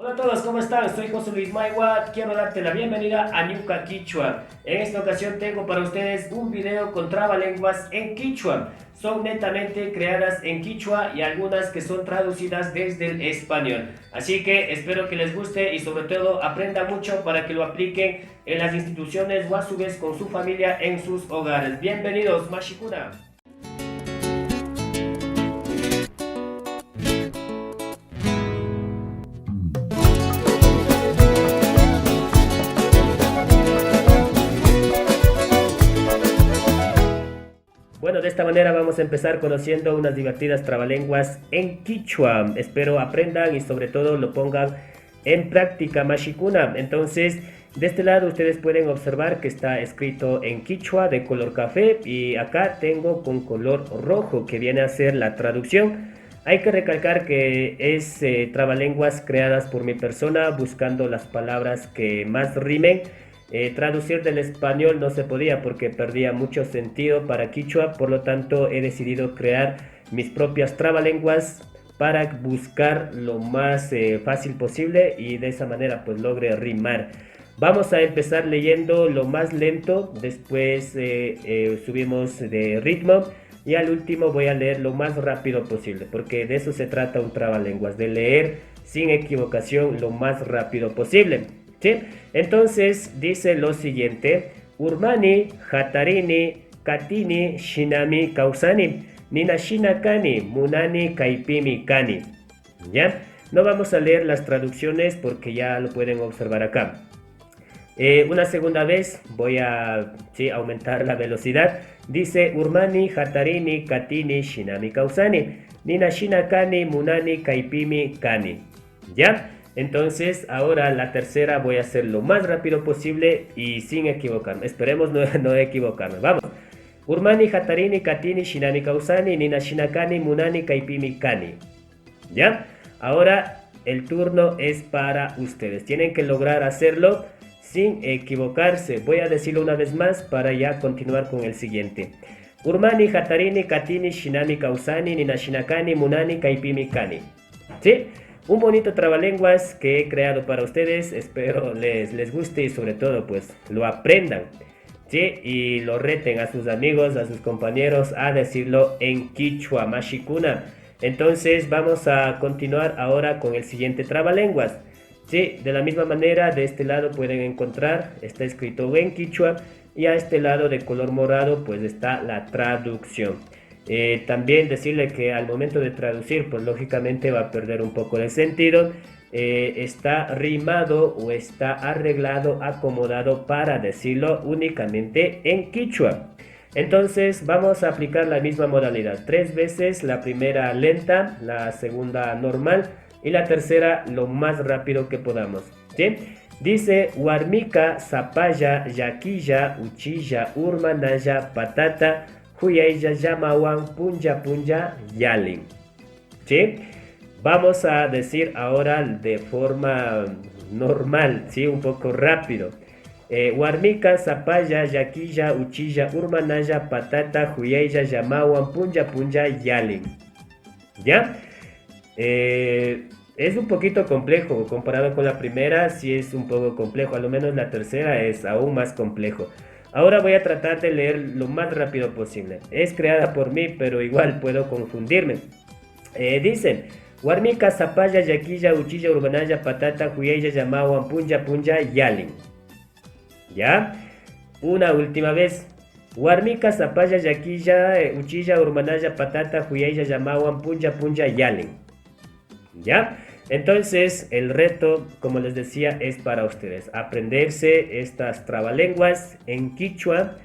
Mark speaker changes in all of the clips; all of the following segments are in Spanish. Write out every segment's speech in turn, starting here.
Speaker 1: Hola a todos, ¿cómo están? Soy José Luis Maiwa, quiero darte la bienvenida a Ñuka Quichua. En esta ocasión tengo para ustedes un video con trabalenguas en Quichua. Son netamente creadas en Quichua y algunas que son traducidas desde el español. Así que espero que les guste y sobre todo aprendan mucho para que lo apliquen en las instituciones o a su vez con su familia en sus hogares. Bienvenidos, Mashikuna. Bueno, de esta manera vamos a empezar conociendo unas divertidas trabalenguas en Quichua. Espero aprendan y sobre todo lo pongan en práctica, Mashikuna. Entonces, de este lado ustedes pueden observar que está escrito en Quichua de color café y acá tengo con color rojo que viene a ser la traducción. Hay que recalcar que es trabalenguas creadas por mi persona buscando las palabras que más rimen. Traducir del español no se podía porque perdía mucho sentido para Quichua, por lo tanto he decidido crear mis propias trabalenguas para buscar lo más fácil posible y de esa manera pues logre rimar. Vamos a empezar leyendo lo más lento, después subimos de ritmo y al último voy a leer lo más rápido posible, porque de eso se trata un trabalenguas, de leer sin equivocación lo más rápido posible. ¿Sí? Entonces dice lo siguiente: Urmani, Hatarini, Katini, Shinami, Kausani, Nina Shinakani, Munani, Kaipimi, Kani. ¿Ya? No vamos a leer las traducciones porque ya lo pueden observar acá. Una segunda vez voy a aumentar la velocidad. Dice Urmani, Hatarini, Katini, Shinami, Kausani, Nina Shinakani, Munani, Kaipimi, Kani. ¿Ya? Entonces ahora la tercera voy a hacer lo más rápido posible y sin equivocarme. Esperemos no equivocarme. Vamos. Urmani, Hatarini, Katini, Shinami, Kausani, Nina, Shinakani, Munani, Kaipimi, Kani. ¿Ya? Ahora el turno es para ustedes. Tienen que lograr hacerlo sin equivocarse. Voy a decirlo una vez más para ya continuar con el siguiente. Urmani, Hatarini, Katini, Shinami, Kausani, Nina, Shinakani, Munani, Kaipimi, Kani. ¿Sí? Un bonito trabalenguas que he creado para ustedes, espero les guste y sobre todo pues lo aprendan, ¿sí? Y lo reten a sus amigos, a sus compañeros a decirlo en Quichua, Mashikuna. Entonces vamos a continuar ahora con el siguiente trabalenguas, ¿sí? De la misma manera de este lado pueden encontrar, está escrito en Quichua y a este lado de color morado pues está la traducción. También decirle que al momento de traducir, pues lógicamente va a perder un poco de sentido. Está rimado o está arreglado, acomodado para decirlo únicamente en Quichua. Entonces vamos a aplicar la misma modalidad. 3 veces, la primera lenta, la segunda normal y la tercera lo más rápido que podamos. ¿Sí? Dice Warmika, Zapaya, Yaquilla, Uchilla, Urmanaya, Patata, Huyaya, Yamawan, Punja, Punja, Yalin. ¿Sí? Vamos a decir ahora de forma normal, ¿sí? Un poco rápido. Warmika, Zapaya, Yaquilla, Uchilla, Urmanaya, Patata, Huyaya, Yamawan, Punja, Punja, Yalin. ¿Ya? Es un poquito complejo comparado con la primera, sí es un poco complejo, a lo menos la tercera es aún más complejo. Ahora voy a tratar de leer lo más rápido posible. Es creada por mí, pero igual puedo confundirme. Dicen, Warmika, Zapaya, Yaquilla, Uchilla, Urbanaya, Patata, Huyeya, Yamawan, Punja, Punja, Yalin. ¿Ya? Una última vez. Warmika, Zapaya, Yaquilla, Uchilla, Urbanaya, Patata, Huyeya, Yamawan, Punja, Punja, Yalin. ¿Ya? Entonces el reto, como les decía, es para ustedes aprenderse estas trabalenguas en Quichua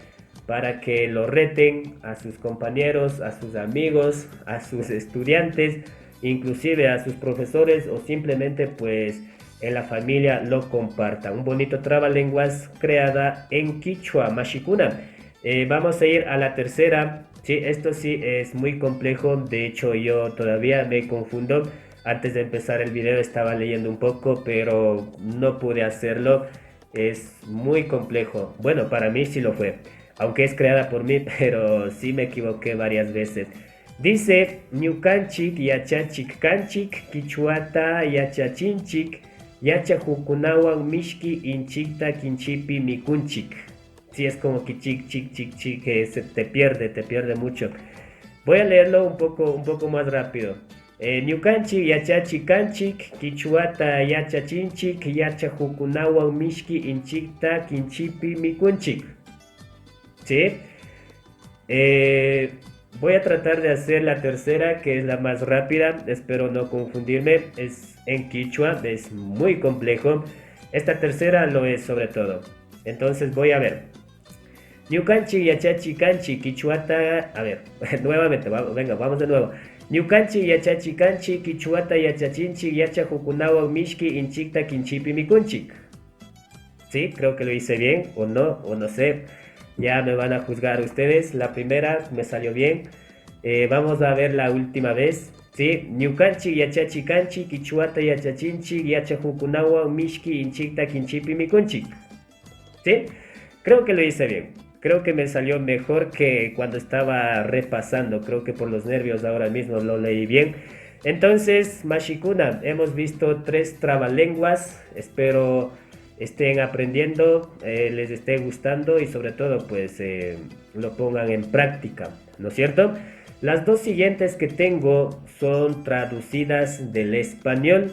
Speaker 1: para que lo reten a sus compañeros, a sus amigos, a sus estudiantes, inclusive a sus profesores o simplemente pues en la familia lo compartan. Un bonito trabalenguas creada en Quichua, Mashikuna. Vamos a ir a la tercera. Sí, esto sí es muy complejo, de hecho yo todavía me confundo. Antes de empezar el video estaba leyendo un poco, pero no pude hacerlo. Es muy complejo. Bueno, para mí sí lo fue. Aunque es creada por mí, pero sí me equivoqué varias veces. Dice, Ñukanchik, Yachachik, Kanchik, Kichuata, Yachachinchik, Yacha Hukunawan Mishki Inchikta Kinchipi Mikunchik. Sí, es como que chic, que se te pierde mucho. Voy a leerlo un poco más rápido. Ñukanchik yachachikanchik Kichuata yachachinchik Yacha Hukunawan Mishki Inchikta Kinchipi Mikunchik. ¿Sí? Voy a tratar de hacer la tercera, que es la más rápida. Espero no confundirme. Es en quichua, es muy complejo. Esta tercera lo es sobre todo. Entonces voy a ver. Ñukanchi yachachikanchi Kichuata. A ver, nuevamente, vamos de nuevo. Ñukanchi yachachikanchi Kichuata yachachinchi Yacha Hukunawa Mishki Inchikta Kinchipi Mikunchik. Sí, creo que lo hice bien, o no sé. Ya me van a juzgar ustedes. La primera me salió bien. Vamos a ver la última vez. ¿Sí? Ñukanchi yachachikanchi Kichuata yachachinchi Yacha Hukunawa Mishki Inchikta Kinchipi Mikunchik. ¿Sí? Creo que lo hice bien. Creo que me salió mejor que cuando estaba repasando. Creo que por los nervios ahora mismo lo leí bien. Entonces, Mashikuna, hemos visto 3 trabalenguas. Espero estén aprendiendo, les esté gustando y sobre todo pues lo pongan en práctica, ¿no es cierto? Las 2 siguientes que tengo son traducidas del español.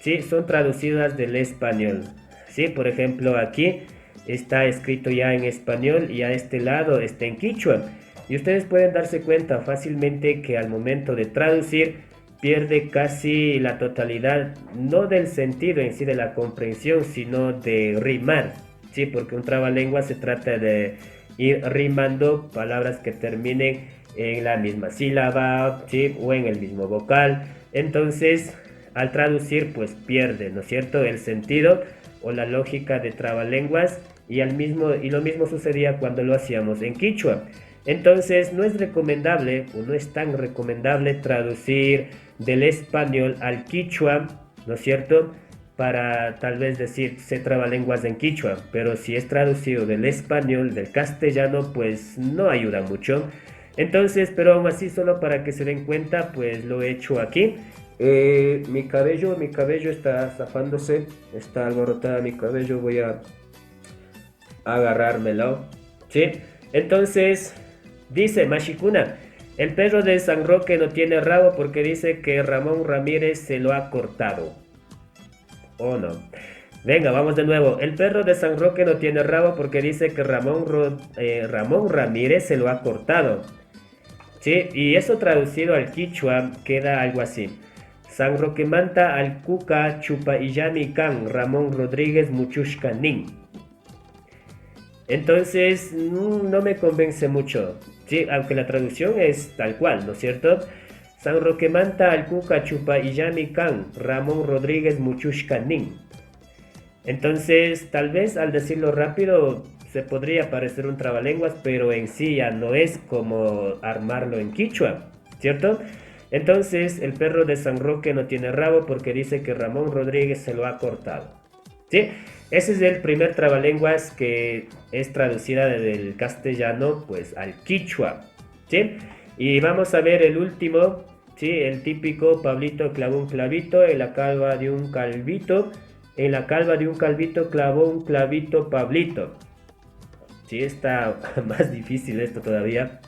Speaker 1: Sí, son traducidas del español. Sí, por ejemplo aquí está escrito ya en español y a este lado está en quichua. Y ustedes pueden darse cuenta fácilmente que al momento de traducir pierde casi la totalidad, no del sentido en sí de la comprensión, sino de rimar. Sí, porque un trabalengua se trata de ir rimando palabras que terminen en la misma sílaba, ¿sí? O en el mismo vocal. Entonces, al traducir, pues pierde, ¿no es cierto?, el sentido o la lógica de trabalenguas y lo mismo sucedía cuando lo hacíamos en quichua. Entonces, no es recomendable o no es tan recomendable traducir del español al quichua, ¿no es cierto?, para tal vez decir se trabalenguas en quichua, pero si es traducido del español, del castellano, pues no ayuda mucho. Entonces, pero aún así, solo para que se den cuenta, pues lo he hecho aquí. Mi cabello está zafándose, está alborotada mi cabello, voy a agarrármelo, ¿sí? Entonces, dice Mashikuna, el perro de San Roque no tiene rabo porque dice que Ramón Ramírez se lo ha cortado. ¿O no? Venga, vamos de nuevo. El perro de San Roque no tiene rabo porque dice que Ramón Ramírez se lo ha cortado. Sí, y eso traducido al quichua queda algo así. San Roque manta al cuca chupa iyami can Ramón Rodríguez Muchushkanin. Entonces, no me convence mucho. Sí, aunque la traducción es tal cual, ¿no es cierto? San Roque manta al cuca chupa iyami can Ramón Rodríguez Muchushkanin. Entonces, tal vez al decirlo rápido se podría parecer un trabalenguas, pero en sí ya no es como armarlo en quichua, ¿cierto? Entonces, el perro de San Roque no tiene rabo porque dice que Ramón Rodríguez se lo ha cortado. ¿Sí? Ese es el primer trabalenguas que es traducida del castellano pues al quichua, ¿sí? Y vamos a ver el último, ¿sí? El típico Pablito clavó un clavito en la calva de un calvito. En la calva de un calvito clavó un clavito Pablito. Sí, está más difícil esto todavía.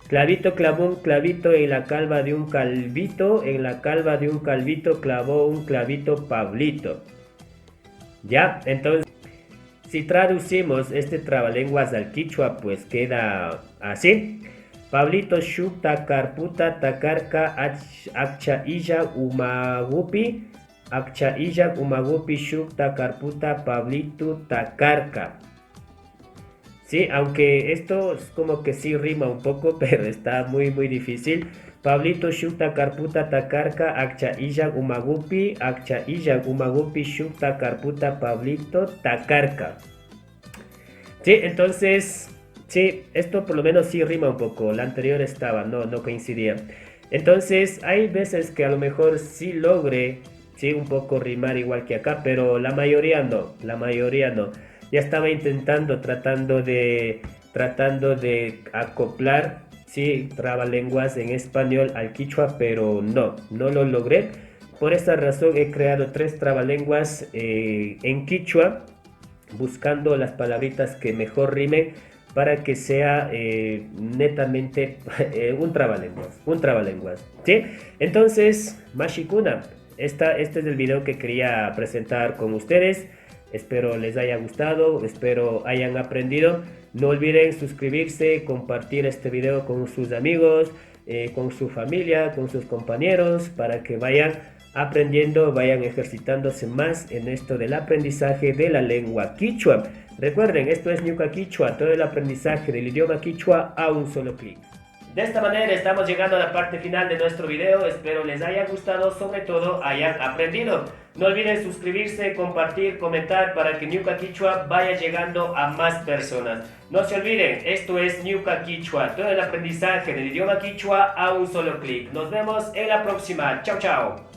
Speaker 1: Clavito clavó un clavito en la calva de un calvito. En la calva de un calvito clavó un clavito Pablito. Ya, entonces, si traducimos este trabalenguas al quichua, pues queda así. Pablito shukta karputa takarka akcha illa umagupi. Akcha illa umagupi shukta karputa Pablito takarka. Sí, aunque esto es como que sí rima un poco, pero está muy difícil. Pablito shukta karputa takarka akcha illa umagupi shukta karputa Pablito takarka. Sí, entonces, sí, esto por lo menos sí rima un poco. La anterior estaba, no coincidía. Entonces, hay veces que a lo mejor sí logre, sí, un poco rimar igual que acá, pero la mayoría no. Ya estaba intentando, tratando de acoplar, sí, trabalenguas en español al quichua, pero no lo logré. Por esta razón he creado 3 trabalenguas en quichua, buscando las palabritas que mejor rimen para que sea netamente un trabalenguas, ¿sí? Entonces, Mashikuna, este es el video que quería presentar con ustedes. Espero les haya gustado, espero hayan aprendido. No olviden suscribirse, compartir este video con sus amigos, con su familia, con sus compañeros, para que vayan aprendiendo, vayan ejercitándose más en esto del aprendizaje de la lengua quichua. Recuerden, esto es Ñuka Quichua, todo el aprendizaje del idioma quichua a un solo clic. De esta manera estamos llegando a la parte final de nuestro video. Espero les haya gustado, sobre todo hayan aprendido. No olviden suscribirse, compartir, comentar para que Ñuka Quichua vaya llegando a más personas. No se olviden, esto es Ñuka Quichua, todo el aprendizaje del idioma quichua a un solo clic. Nos vemos en la próxima. Chao, chao.